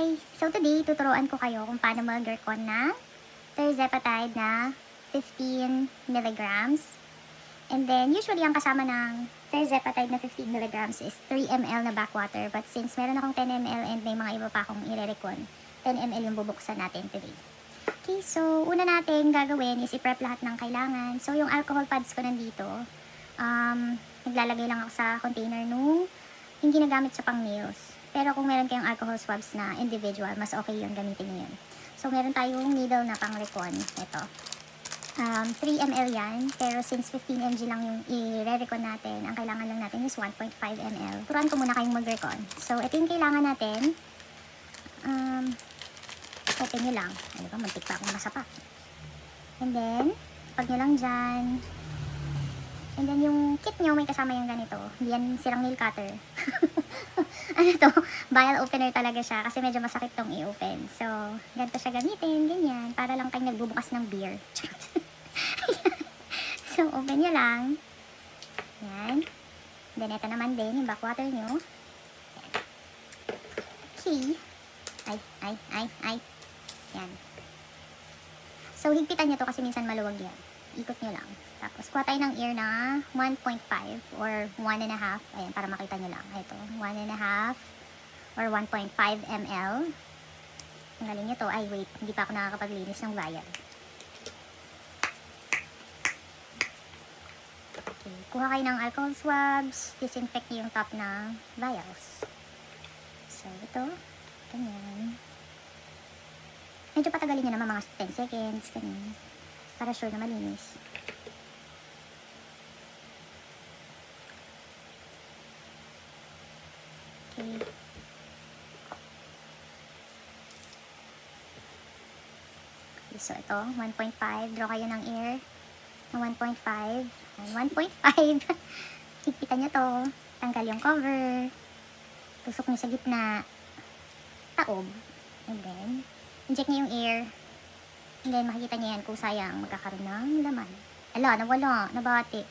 Hi! So today, tuturuan ko kayo kung paano mag-Zircon ng tirzepatide na 15 milligrams. And then, usually, ang kasama ng tirzepatide na 15 milligrams is 3 ml na backwater. But since meron akong 10 ml and may mga iba pa akong ire-recon, 10 ml yung bubuksan natin today. Okay, so una natin gagawin is i-prep lahat ng kailangan. So yung alcohol pads ko nandito, naglalagay lang ako sa container nung yung ginagamit sa pang-nails. Pero kung meron kayong alcohol swabs na individual, mas okay yun, gamitin nyo yun. So meron tayong needle na pang-recon. Ito. 3 ml yan, pero since 15 mg lang yung i-recon natin, ang kailangan lang natin is 1.5 ml. Turuan ko muna kayong mag-recon. So ito yung kailangan natin. Open nyo lang. Ano ba, muntik pa akong masapa. And then, pag nyo lang dyan. And then yung kit nyo, may kasama yung ganito. Hindi yan sirang nail cutter. Ano to? Vial opener talaga siya kasi medyo masakit tong i-open. So, ganito siya gamitin, ganyan. Para lang kayong nagbubukas ng beer. So, open nyo lang. Yan. Then, ito naman din, yung backwater nyo. Yan. Key. Ay. Yan. So, higpitan nyo to kasi minsan maluwag yan. Ikot nyo lang. Tapos, kuha tayo ng ear na 1.5 or 1.5. Ayan, para makita nyo lang. Ito, 1.5 or 1.5 ml. Tanggalin nyo to. Ay, wait. Hindi pa ako nakakapaglinis ng vial. Okay. Kuha kayo ng alcohol swabs. Disinfect yung top ng vials. So, ito. Ganyan. Medyo patagalin nyo naman mga 10 seconds. Ganyan. Para sure na malinis. Okay. So, ito. 1.5. Draw kayo ng air. Na 1.5. 1.5. Higpitan nyo to. Tanggal yung cover. Tusok nyo sa gitna. Taob. And then, inject nyo yung air. And then, makikita nyo yan kung sayang magkakaroon ng laman. Ala, nawala. Nabati.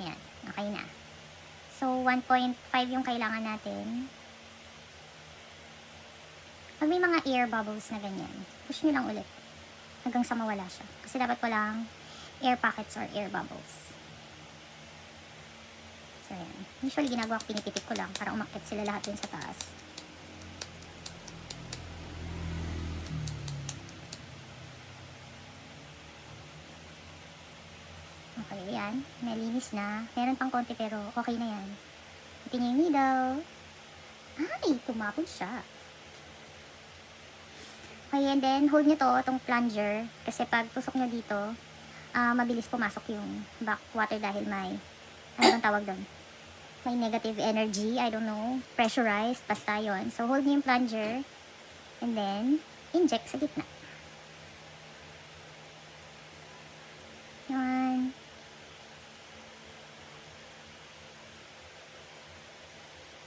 Ayan. Okay na. So, 1.5 yung kailangan natin. Pag may mga air bubbles na ganyan, push nyo lang ulit. Hanggang sa mawala siya. Kasi dapat walang air pockets or air bubbles. So, ayan. Usually, ginagawa ko, pinipitik ko lang para umakyat sila lahat dun sa taas. Okay, yan. Nalinis na. Meron pang konti pero okay na yan. Ito yung needle. Ay, tumapon siya. Okay, and then hold nyo to, itong plunger. Kasi pag tusok nyo dito, mabilis pumasok yung backwater dahil may, ano bang tawag doon? May negative energy, I don't know, pressurized, basta yun. So, hold nyo yung plunger. And then, inject sa gitna. Yan.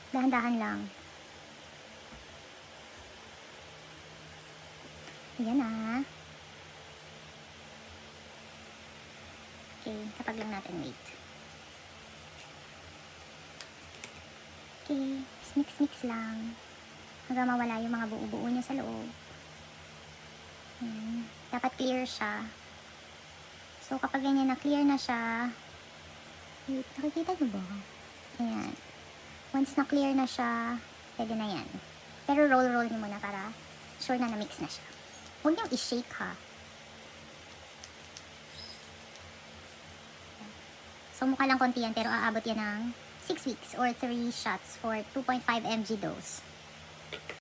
Dahan-dahan lang. Ayan na. Okay, kapag lang natin wait. Okay, mix lang. Hanggang mawala yung mga buo-buo niya sa loob. Ayan. Dapat clear siya. So, kapag ganyan na clear na siya, wait, nakikita nyo ba? Ayan. Once na clear na siya, pwede na yan. Pero roll nyo muna para sure na na-mix na siya. Huwag nyo i-shake ha. So, mukha lang konti yan, pero aabot yan ng 6 weeks or 3 shots for 2.5 mg dose.